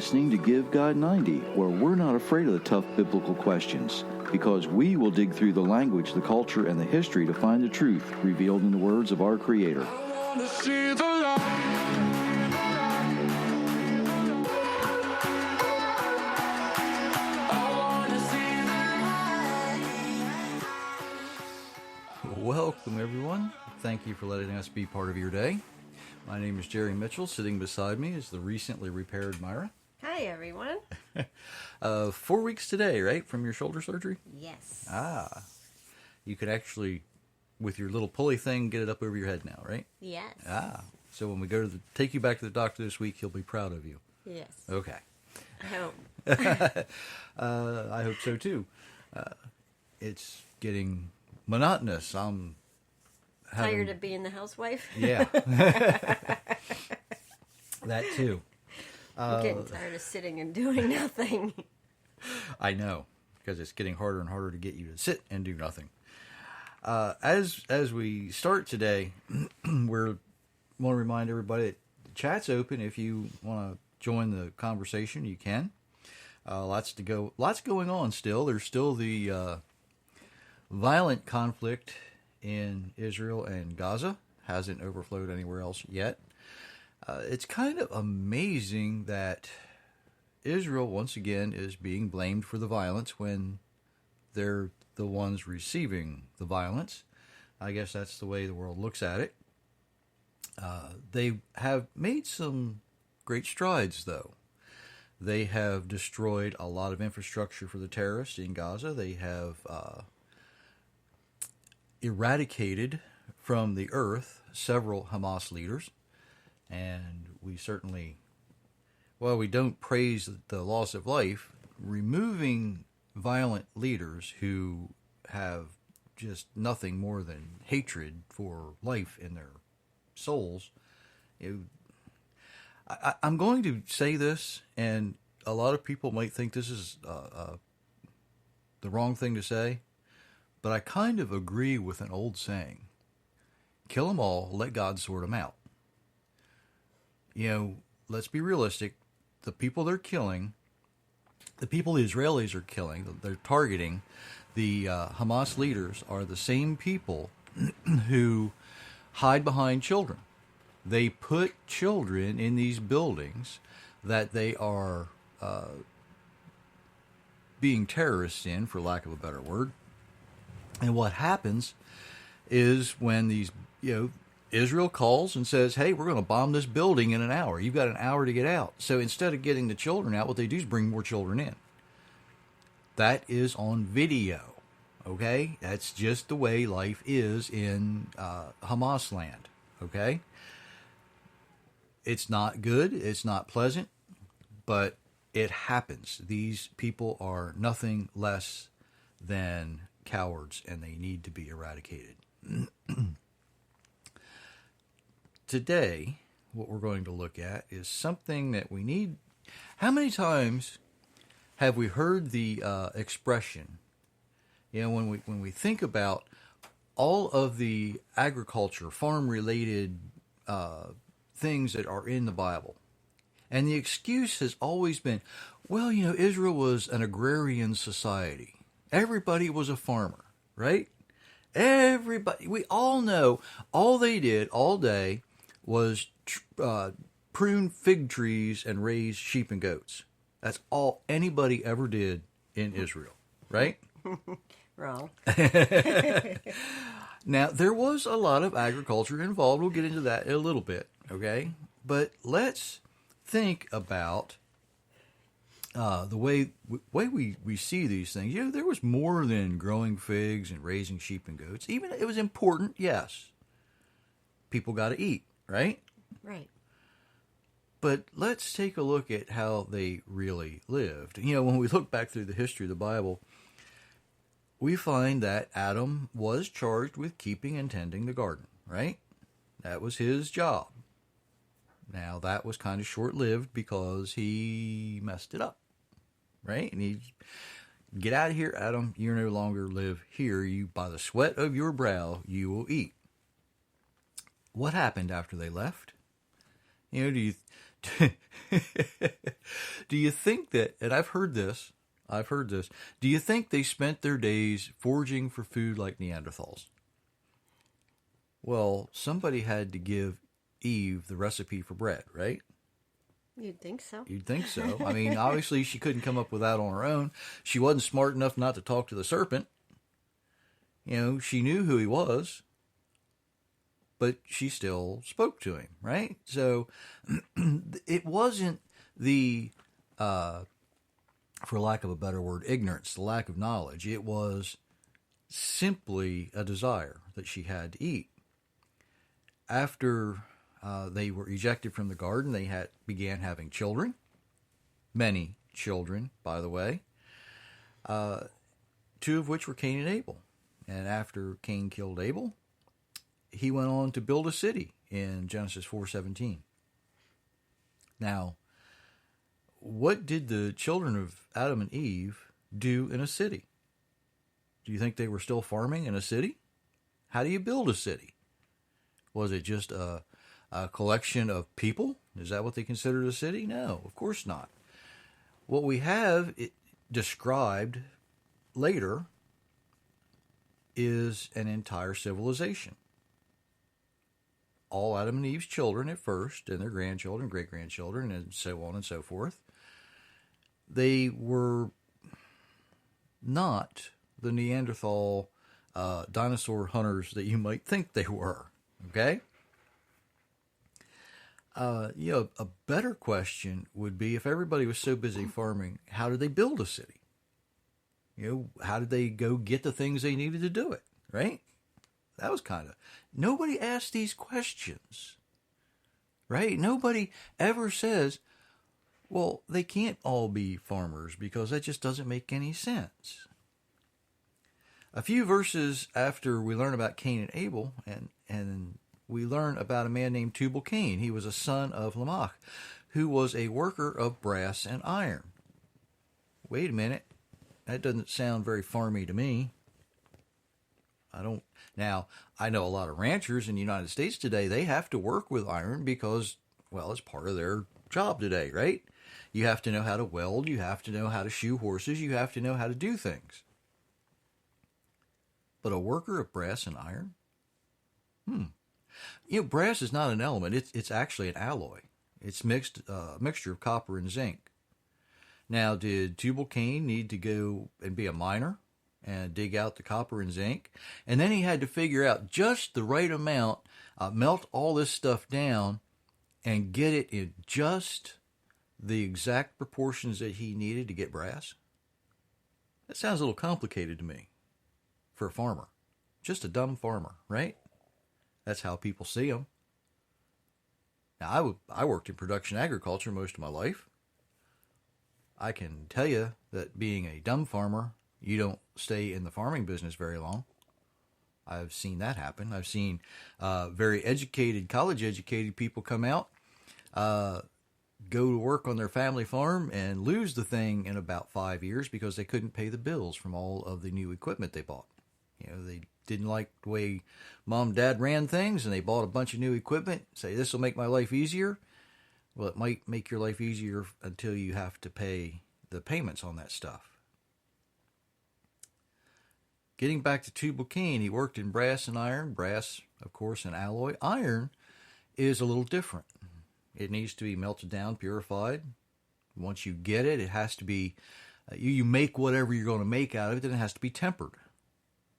listening to Give God 90, where we're not afraid of the tough biblical questions, because we will dig through the language, the culture, and the history to find the truth revealed in the words of our Creator. I wanna see the light. Welcome, everyone. Thank you for letting us be part of your day. My name is Jerry Mitchell. Sitting beside me is the recently repaired Myra. Hi, everyone. 4 weeks today, right, from your shoulder surgery? Yes. You could actually, with your little pulley thing, get it up over your head now, right? Yes. So when we go to take you back to the doctor this week, he'll be proud of you. Yes. Okay. I hope. I hope so, too. It's getting monotonous. I'm Tired of being the housewife? Yeah. That, too. I'm getting tired of sitting and doing nothing. I know, because it's getting harder and harder to get you to sit and do nothing. As we start today, we want to remind everybody that the chat's open. If you want to join the conversation, you can. Lots going on still. There's still the violent conflict in Israel and Gaza. Hasn't overflowed anywhere else yet. It's kind of amazing that Israel, once again, is being blamed for the violence when they're the ones receiving the violence. I guess that's the way the world looks at it. They have made some great strides, though. They have destroyed a lot of infrastructure for the terrorists in Gaza. They have eradicated from the earth several Hamas leaders. And we certainly, while we don't praise the loss of life, removing violent leaders who have just nothing more than hatred for life in their souls. I'm going to say this, and a lot of people might think this is the wrong thing to say, but I kind of agree with an old saying: kill them all, let God sort them out. Let's be realistic. The people they're killing, the people the Israelis are killing, they're targeting, the Hamas leaders are the same people who hide behind children. They put children in these buildings that they are being terrorists in, for lack of a better word. And what happens is when these, Israel calls and says, hey, we're going to bomb this building in an hour. You've got an hour to get out. So instead of getting the children out, what they do is bring more children in. That is on video, okay? That's just the way life is in Hamas land, okay? It's not good. It's not pleasant, but it happens. These people are nothing less than cowards, and they need to be eradicated. Today, what we're going to look at is something that we need. How many times have we heard the expression, when we think about all of the agriculture, farm-related things that are in the Bible, and the excuse has always been, well, Israel was an agrarian society. Everybody was a farmer, right? Everybody, we all know, all they did all day was prune fig trees and raise sheep and goats. That's all anybody ever did in Israel, right? Wrong. Now, there was a lot of agriculture involved. We'll get into that in a little bit, okay? But let's think about the way we see these things. There was more than growing figs and raising sheep and goats. Even it was important, yes. People got to eat, right? Right. But let's take a look at how they really lived. When we look back through the history of the Bible, we find that Adam was charged with keeping and tending the garden, right? That was his job. Now, that was kind of short-lived because he messed it up, right? And he, get out of here, Adam. You no longer live here. You, by the sweat of your brow, you will eat. What happened after they left? Do Do you think that, and I've heard this, do you think they spent their days foraging for food like Neanderthals? Well, somebody had to give Eve the recipe for bread, right? You'd think so. You'd think so. I mean, obviously she couldn't come up with that on her own. She wasn't smart enough not to talk to the serpent. You know, she knew who he was, but she still spoke to him, right? So it wasn't the, for lack of a better word, ignorance, the lack of knowledge. It was simply a desire that she had to eat. After they were ejected from the garden, they began having children. Many children, by the way. Two of which were Cain and Abel. And after Cain killed Abel, he went on to build a city in Genesis 4:17. Now, what did the children of Adam and Eve do in a city? Do you think they were still farming in a city? How do you build a city? Was it just a collection of people? Is that what they considered a city? No, of course not. What we have described later is an entire civilization. All Adam and Eve's children at first, and their grandchildren, great-grandchildren, and so on and so forth. They were not the Neanderthal dinosaur hunters that you might think they were. Okay? A better question would be, if everybody was so busy farming, how did they build a city? How did they go get the things they needed to do it, right? That was nobody asked these questions, right? Nobody ever says, well, they can't all be farmers because that just doesn't make any sense. A few verses after we learn about Cain and Abel, and we learn about a man named Tubal-Cain. He was a son of Lamech, who was a worker of brass and iron. Wait a minute. That doesn't sound very farmy to me. Now, I know a lot of ranchers in the United States today, they have to work with iron because, well, it's part of their job today, right? You have to know how to weld, you have to know how to shoe horses, you have to know how to do things. But a worker of brass and iron? Brass is not an element, it's actually an alloy. It's a mixture of copper and zinc. Now, did Tubal-Cain need to go and be a miner and dig out the copper and zinc? And then he had to figure out just the right amount, melt all this stuff down, and get it in just the exact proportions that he needed to get brass? That sounds a little complicated to me for a farmer. Just a dumb farmer, right? That's how people see him. Now, I worked in production agriculture most of my life. I can tell you that being a dumb farmer, you don't stay in the farming business very long. I've seen that happen. I've seen very educated, college-educated people come out, go to work on their family farm, and lose the thing in about 5 years because they couldn't pay the bills from all of the new equipment they bought. They didn't like the way mom and dad ran things, and they bought a bunch of new equipment, say, this will make my life easier. Well, it might make your life easier until you have to pay the payments on that stuff. Getting back to Tubal-Cain, he worked in brass and iron. Brass, of course, an alloy. Iron is a little different. It needs to be melted down, purified. Once you get it, it has to be, you make whatever you're going to make out of it, then it has to be tempered.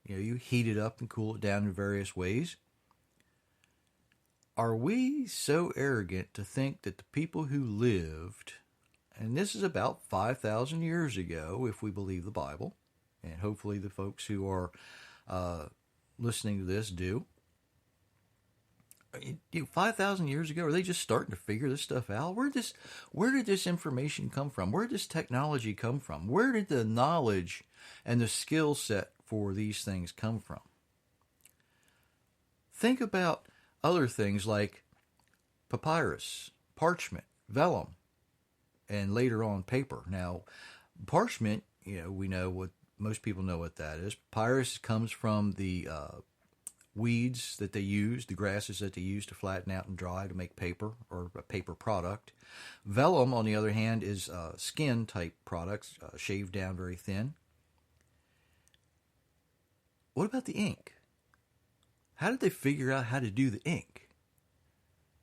You heat it up and cool it down in various ways. Are we so arrogant to think that the people who lived, and this is about 5,000 years ago, if we believe the Bible, and hopefully the folks who are listening to this do, 5,000 years ago, are they just starting to figure this stuff out? Where did this information come from? Where did this technology come from? Where did the knowledge and the skill set for these things come from? Think about other things like papyrus, parchment, vellum, and later on paper. Now, parchment, we know what most people know what that is. Papyrus comes from the weeds that they use, the grasses that they use to flatten out and dry to make paper or a paper product. Vellum, on the other hand, is skin type products, shaved down very thin. What about the ink? How did they figure out how to do the ink?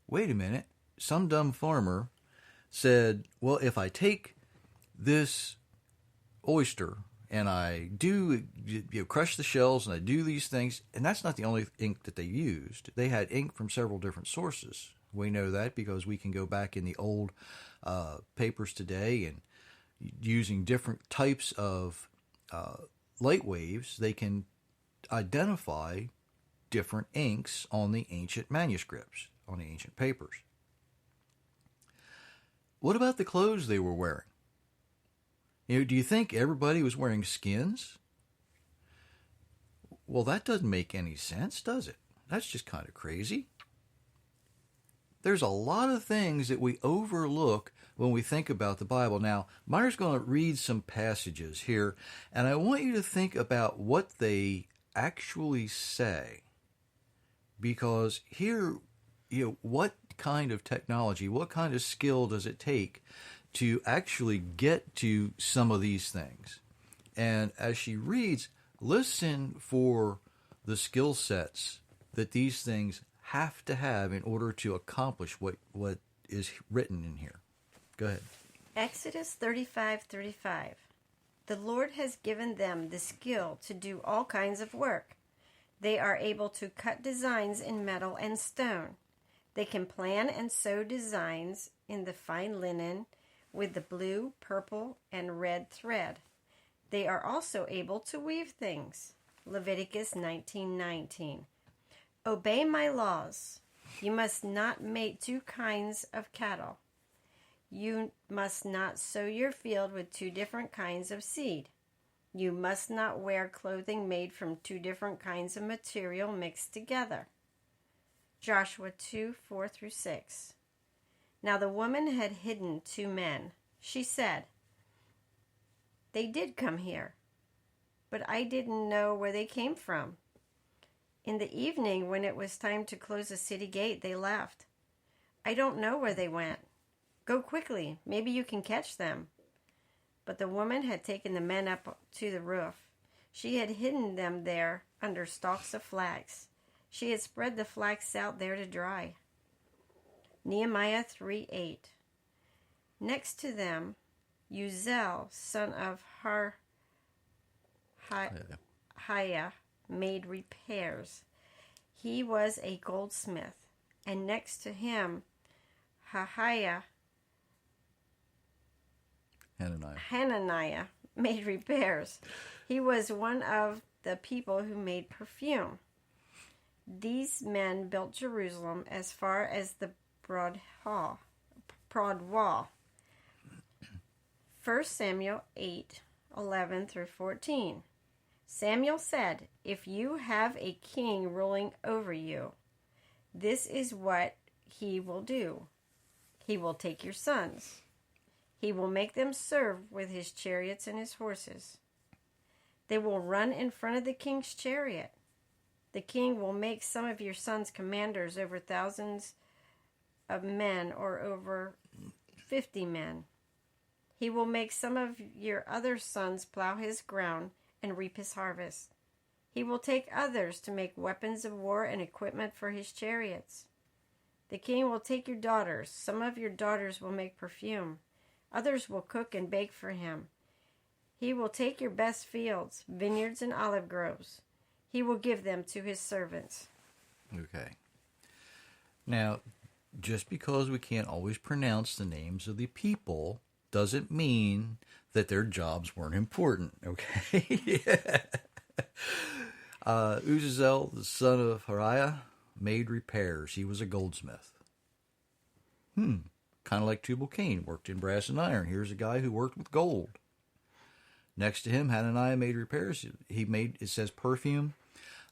Wait a minute. Some dumb farmer said, well, if I take this oyster and I do crush the shells and I do these things, and that's not the only ink that they used. They had ink from several different sources. We know that because we can go back in the old papers today, and using different types of light waves, they can identify different inks on the ancient manuscripts, on the ancient papers. What about the clothes they were wearing? Do you think everybody was wearing skins? Well, that doesn't make any sense, does it? That's just kind of crazy. There's a lot of things that we overlook when we think about the Bible. Now, Meyer's going to read some passages here, and I want you to think about what they actually say. Because here, what kind of technology, what kind of skill does it take to actually get to some of these things? And as she reads, listen for the skill sets that these things have to have in order to accomplish what is written in here. Go ahead. Exodus 35:35. The Lord has given them the skill to do all kinds of work. They are able to cut designs in metal and stone. They can plan and sew designs in the fine linen with the blue, purple, and red thread. They are also able to weave things. Leviticus 19:19. Obey my laws. You must not make two kinds of cattle. You must not sow your field with two different kinds of seed. You must not wear clothing made from two different kinds of material mixed together. Joshua 2:4-6. Now the woman had hidden two men. She said, they did come here, but I didn't know where they came from. In the evening, when it was time to close the city gate, they left. I don't know where they went. Go quickly, maybe you can catch them. But the woman had taken the men up to the roof. She had hidden them there under stalks of flax. She had spread the flax out there to dry. Nehemiah 3:8. Next to them, Uziel, son of Harhaiah, made repairs. He was a goldsmith, and next to him, Hananiah made repairs. He was one of the people who made perfume. These men built Jerusalem as far as the broad wall. 1 Samuel 8:11-14. Samuel said, if you have a king ruling over you, this is what he will do. He will take your sons. He will make them serve with his chariots and his horses. They will run in front of the king's chariot. The king will make some of your sons commanders over thousands of men or over 50 men. He will make some of your other sons plow his ground and reap his harvest. He will take others to make weapons of war and equipment for his chariots. The king will take your daughters. Some of your daughters will make perfume. Others will cook and bake for him. He will take your best fields, vineyards, and olive groves. He will give them to his servants. Okay. Now, just because we can't always pronounce the names of the people doesn't mean that their jobs weren't important, okay? Uziel, the son of Harhaiah, made repairs. He was a goldsmith. Kind of like Tubal-Cain, worked in brass and iron. Here's a guy who worked with gold. Next to him, Hananiah made repairs. He made, it says perfume.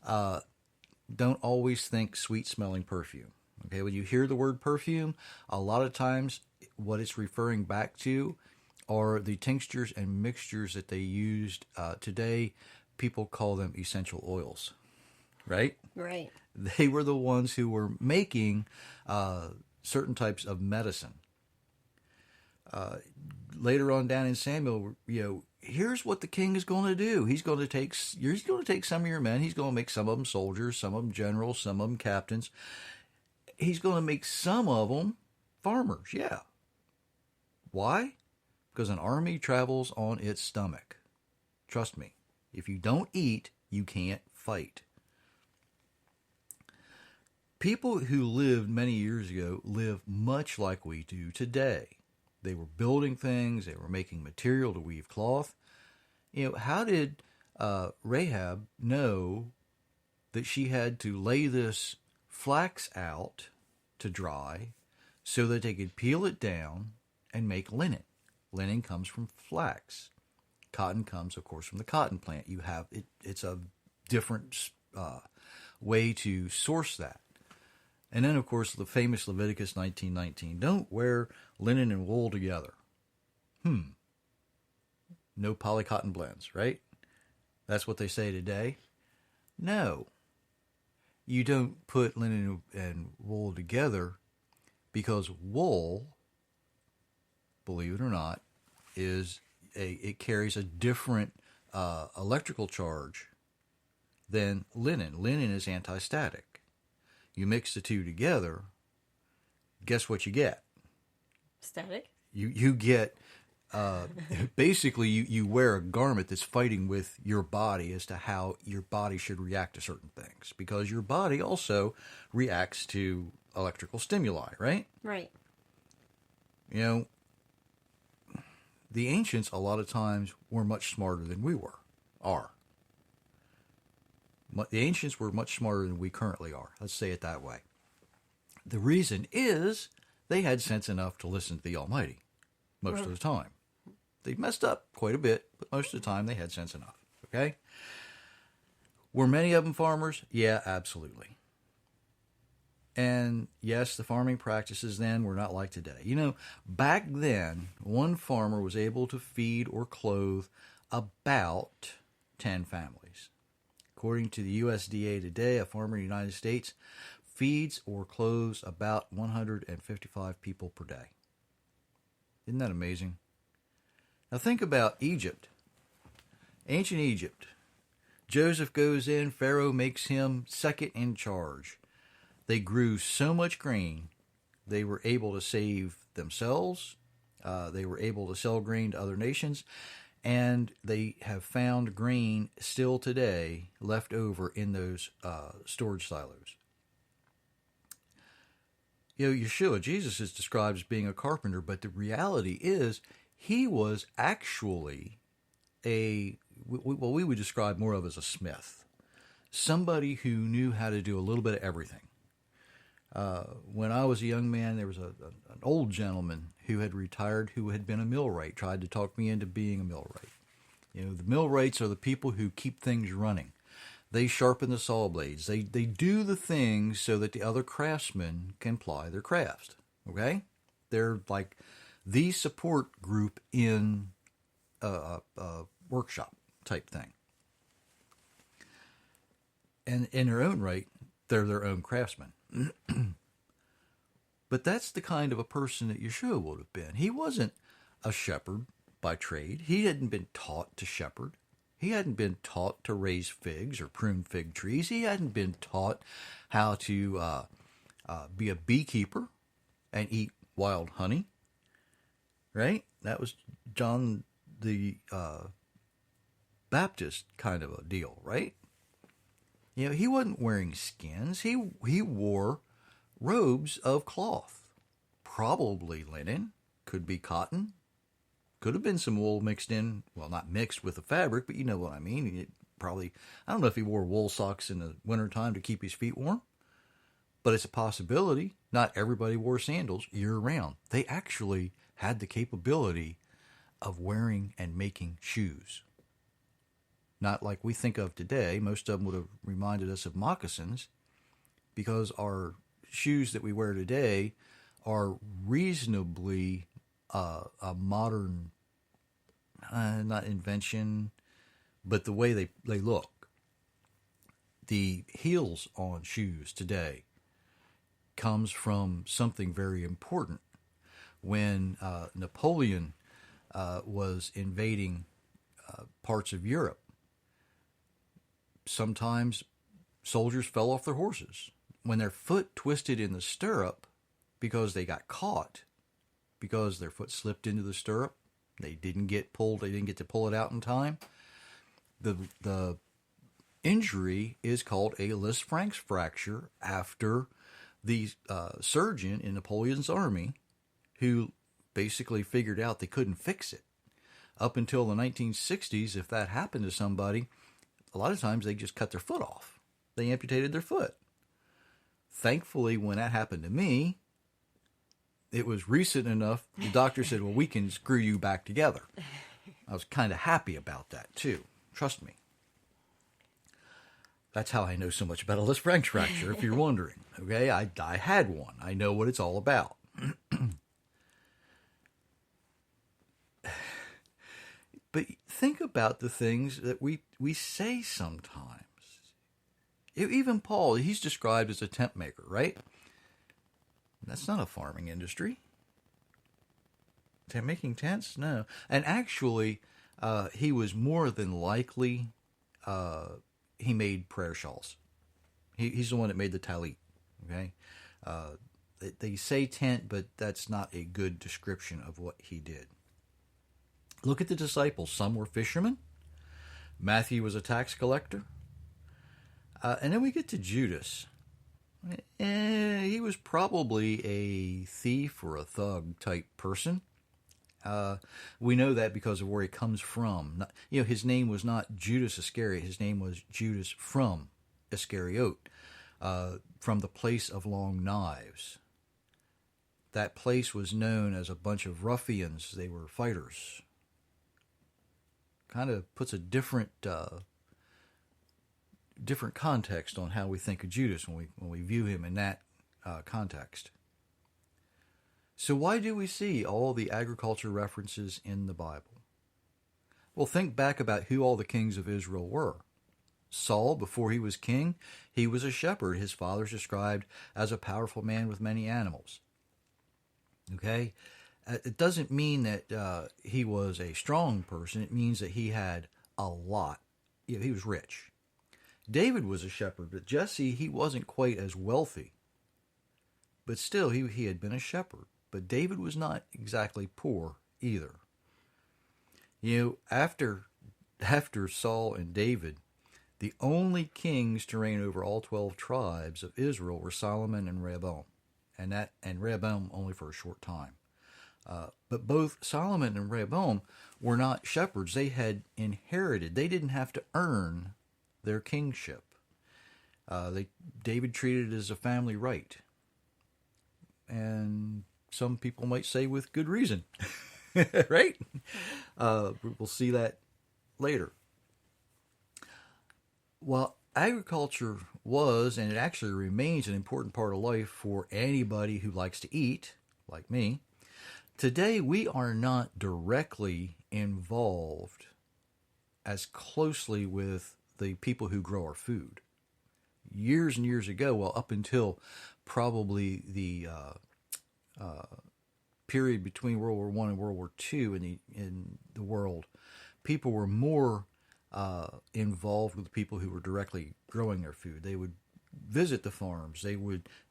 Don't always think sweet-smelling perfume. Okay, when you hear the word perfume, a lot of times what it's referring back to are the tinctures and mixtures that they used today. People call them essential oils. right? Right. They were the ones who were making certain types of medicine. Later on down in Samuel, here's what the king is going to do. He's going to take some of your men. He's going to make some of them soldiers, some of them generals, some of them captains. He's going to make some of them farmers. Yeah. Why? Because an army travels on its stomach. Trust me. If you don't eat, you can't fight. People who lived many years ago live much like we do today. They were building things. They were making material to weave cloth. How did Rahab know that she had to lay this flax out to dry so that they could peel it down and make linen? Linen comes from flax. Cotton comes, of course, from the cotton plant. You have it. It's a different way to source that. And then, of course, the famous Leviticus 19:19. Don't wear linen and wool together. No polycotton blends, right? That's what they say today. No. You don't put linen and wool together because wool, believe it or not, it carries a different electrical charge than linen. Linen is anti-static. You mix the two together, guess what you get? Static. You get, basically you wear a garment that's fighting with your body as to how your body should react to certain things. Because your body also reacts to electrical stimuli, right? Right. The ancients a lot of times were much smarter than we are. The ancients were much smarter than we currently are. Let's say it that way. The reason is they had sense enough to listen to the Almighty most of the time. They messed up quite a bit, but most of the time they had sense enough. Okay? Were many of them farmers? Yeah, absolutely. And yes, the farming practices then were not like today. Back then, one farmer was able to feed or clothe about 10 families. According to the USDA today, a farmer in the United States feeds or clothes about 155 people per day. Isn't that amazing? Now think about Egypt. Ancient Egypt. Joseph goes in, Pharaoh makes him second in charge. They grew so much grain, they were able to save themselves. They were able to sell grain to other nations. And they have found grain still today left over in those storage silos. Yeshua, Jesus, is described as being a carpenter, but the reality is he was actually what we would describe more of as a smith. Somebody who knew how to do a little bit of everything. When I was a young man, there was an old gentleman who had retired who had been a millwright, tried to talk me into being a millwright. The millwrights are the people who keep things running. They sharpen the saw blades. They do the things so that the other craftsmen can ply their crafts. Okay? They're like the support group in a workshop type thing. And in their own right, they're their own craftsmen. But that's the kind of a person that Yeshua would have been. He wasn't a shepherd by trade. He hadn't been taught to shepherd. He hadn't been taught to raise figs or prune fig trees. He hadn't been taught how to be a beekeeper and eat wild honey. Right? That was John the Baptist kind of a deal, right? He wasn't wearing skins. He wore robes of cloth, probably linen, could be cotton, could have been some wool mixed in, well, not mixed with the fabric, but you know what I mean. I don't know if he wore wool socks in the wintertime to keep his feet warm, but it's a possibility. Not everybody wore sandals year-round. They actually had the capability of wearing and making shoes. Not like we think of today. Most of them would have reminded us of moccasins, because our shoes that we wear today are reasonably a modern, not invention, but the way they look. the heels on shoes today comes from something very important. When Napoleon was invading parts of Europe, sometimes soldiers fell off their horses. When their foot twisted in the stirrup because they got caught, because their foot slipped into the stirrup, they didn't get to pull it out in time, the injury is called a Lisfranc fracture after the surgeon in Napoleon's army, who basically figured out they couldn't fix it. Up until the 1960s, if that happened to somebody, a lot of times they just cut their foot off. They amputated their foot. Thankfully, when that happened to me, it was recent enough, the doctor said, well, we can screw you back together. I was kind of happy about that, too. Trust me. That's how I know so much about a Lisfranc fracture, if you're wondering. Okay, I had one. I know what it's all about. But think about the things that we say sometimes. Even Paul, he's described as a tent maker, right? That's not a farming industry. Making tents? No. And actually, he was more than likely, he made prayer shawls. He's the one that made the talit, okay? They say tent, but that's not a good description of what he did. Look at the disciples. Some were fishermen. Matthew was a tax collector. And then we get to Judas. He was probably a thief or a thug type person. We know that because of where he comes from. His name was not Judas Iscariot. His name was Judas from Iscariot, from the place of long knives. That place was known as a bunch of ruffians. They were fighters. Kind of puts a different context on how we think of Judas when we view him in that context. So why do we see all the agriculture references in the Bible? Well, think back about who all the kings of Israel were. Saul, before he was king, he was a shepherd. His father's described as a powerful man with many animals. Okay? It doesn't mean that he was a strong person. It means that he had a lot. He was rich. David was a shepherd, but Jesse, he wasn't quite as wealthy. But still, he had been a shepherd. But David was not exactly poor either. After Saul and David, the only kings to reign over all 12 tribes of Israel were Solomon and Rehoboam. And Rehoboam only for a short time. But both Solomon and Rehoboam were not shepherds. They had inherited. They didn't have to earn their kingship. David treated it as a family right. And some people might say with good reason. Right? We'll see that later. While agriculture was, and it actually remains, an important part of life for anybody who likes to eat, like me, today we are not directly involved as closely with the people who grow our food. Years and years ago, well, up until probably the period between World War I and World War II in the world, people were more involved with the people who were directly growing their food. They would visit the farms. A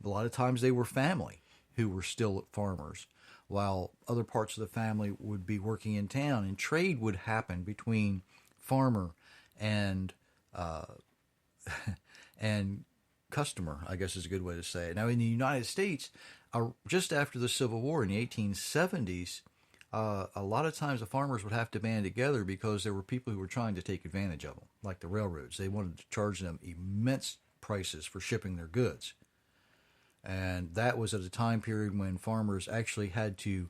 lot of times they were family who were still farmers, while other parts of the family would be working in town, and trade would happen between farmer and and customer, I guess is a good way to say it. Now, in the United States, just after the Civil War in the 1870s, a lot of times the farmers would have to band together because there were people who were trying to take advantage of them, like the railroads. They wanted to charge them immense prices for shipping their goods. And that was at a time period when farmers actually had to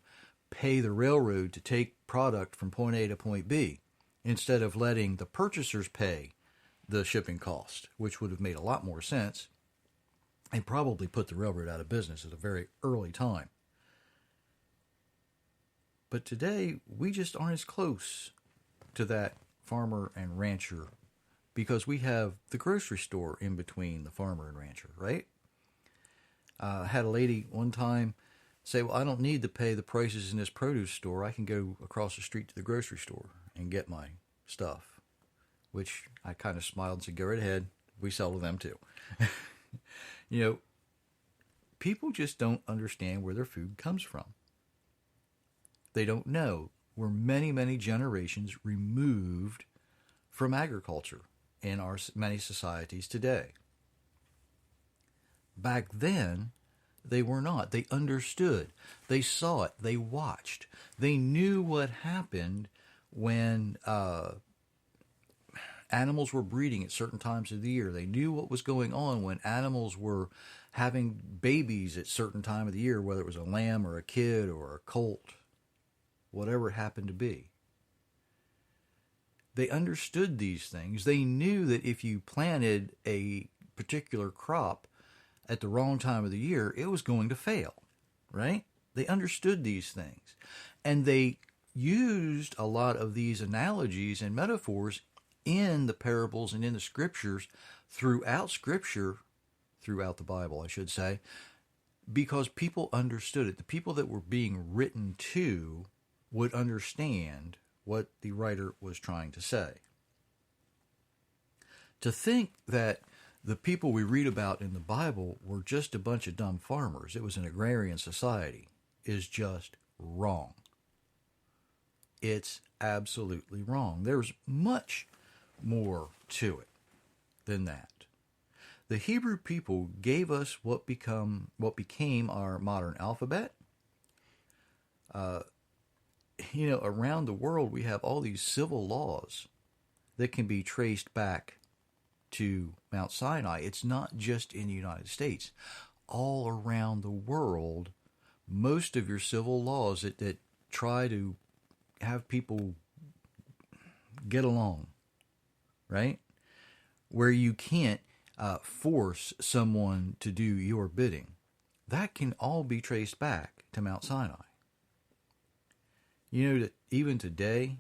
pay the railroad to take product from point A to point B, instead of letting the purchasers pay the shipping cost, which would have made a lot more sense and probably put the railroad out of business at a very early time. But today, we just aren't as close to that farmer and rancher because we have the grocery store in between the farmer and rancher, right? Had a lady one time say, well, I don't need to pay the prices in this produce store. I can go across the street to the grocery store and get my stuff, which I kind of smiled and said, go right ahead. We sell to them too. You know, people just don't understand where their food comes from. They don't know. We're many, many generations removed from agriculture in our many societies today. Back then, they were not. They understood. They saw it. They watched. They knew what happened when animals were breeding at certain times of the year. They knew what was going on when animals were having babies at certain time of the year, whether it was a lamb or a kid or a colt, whatever it happened to be. They understood these things. They knew that if you planted a particular crop at the wrong time of the year, it was going to fail, right? They understood these things. And they used a lot of these analogies and metaphors in the parables and in the scriptures, throughout the Bible, I should say, because people understood it. The people that were being written to would understand what the writer was trying to say. To think that the people we read about in the Bible were just a bunch of dumb farmers, it was an agrarian society, is just wrong. It's absolutely wrong. There's much more to it than that. The Hebrew people gave us what became our modern alphabet. Around the world we have all these civil laws that can be traced back to Mount Sinai. It's not just in the United States. All around the world, most of your civil laws that try to have people get along, right? Where you can't force someone to do your bidding, that can all be traced back to Mount Sinai. You know that even today,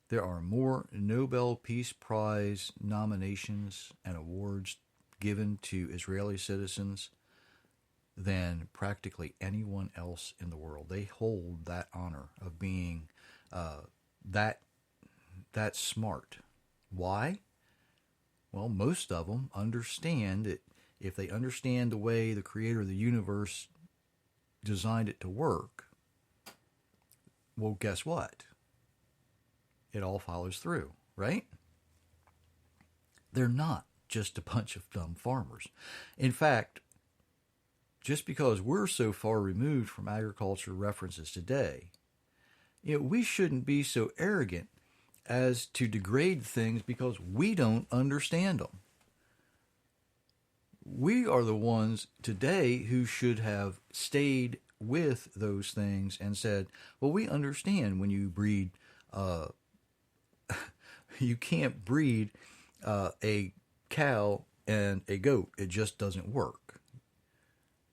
there are more Nobel Peace Prize nominations and awards given to Israeli citizens than practically anyone else in the world. They hold that honor of being that smart. Why? Well, most of them understand that if they understand the way the creator of the universe designed it to work, well, guess what? It all follows through, right? They're not just a bunch of dumb farmers. In fact, just because we're so far removed from agriculture references today, we shouldn't be so arrogant as to degrade things because we don't understand them. We are the ones today who should have stayed with those things and said, well, we understand when you breed, you can't breed a cow and a goat. It just doesn't work.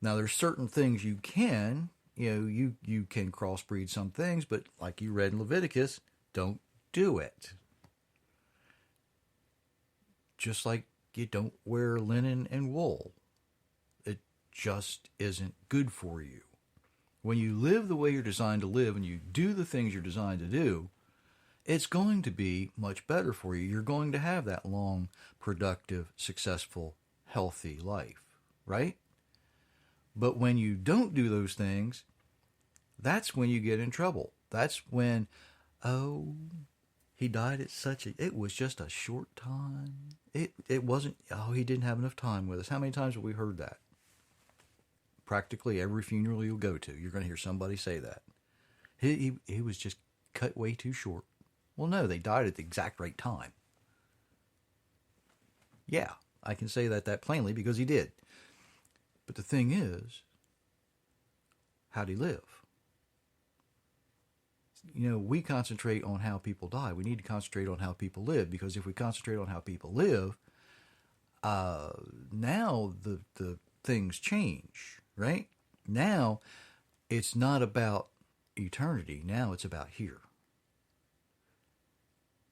Now, there's certain things you can, you can crossbreed some things, but like you read in Leviticus, don't do it. Just like you don't wear linen and wool. It just isn't good for you. When you live the way you're designed to live and you do the things you're designed to do, it's going to be much better for you. You're going to have that long, productive, successful, healthy life, right? But when you don't do those things, that's when you get in trouble. That's when, he died at it was just a short time. It wasn't, he didn't have enough time with us. How many times have we heard that? Practically every funeral you'll go to, you're going to hear somebody say that. He was just cut way too short. Well, no, they died at the exact right time. Yeah, I can say that plainly because he did. But the thing is, how'd he live? We concentrate on how people die. We need to concentrate on how people live, because if we concentrate on how people live, now the things change, right? Now it's not about eternity. Now it's about here.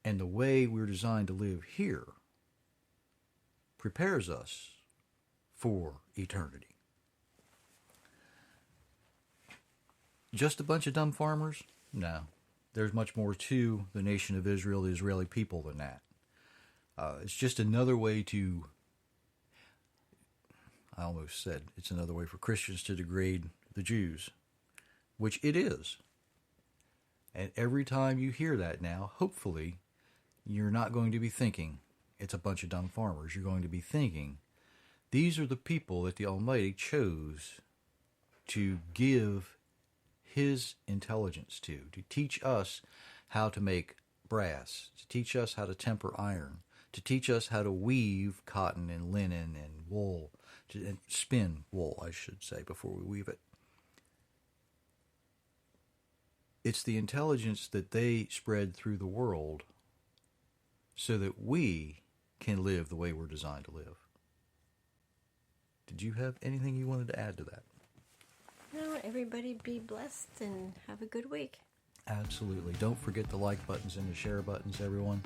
And the way we're designed to live here prepares us for eternity. Just a bunch of dumb farmers? No. There's much more to the nation of Israel, the Israeli people, than that. It's just another way to, I almost said, it's another way for Christians to degrade the Jews, which it is. And every time you hear that now, hopefully, you're not going to be thinking it's a bunch of dumb farmers. You're going to be thinking, these are the people that the Almighty chose to give His intelligence to teach us how to make brass, to teach us how to temper iron, to teach us how to weave cotton and linen and wool, and spin wool, I should say, before we weave it. It's the intelligence that they spread through the world so that we can live the way we're designed to live. Did you have anything you wanted to add to that? No, everybody be blessed and have a good week. Absolutely. Don't forget the like buttons and the share buttons, everyone.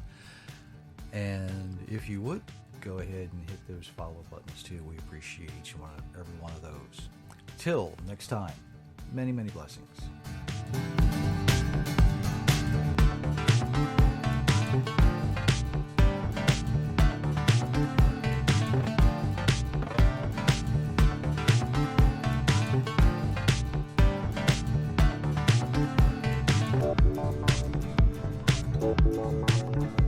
And if you would, go ahead and hit those follow buttons too. We appreciate every one of those. Till next time, many, many blessings. Thank you.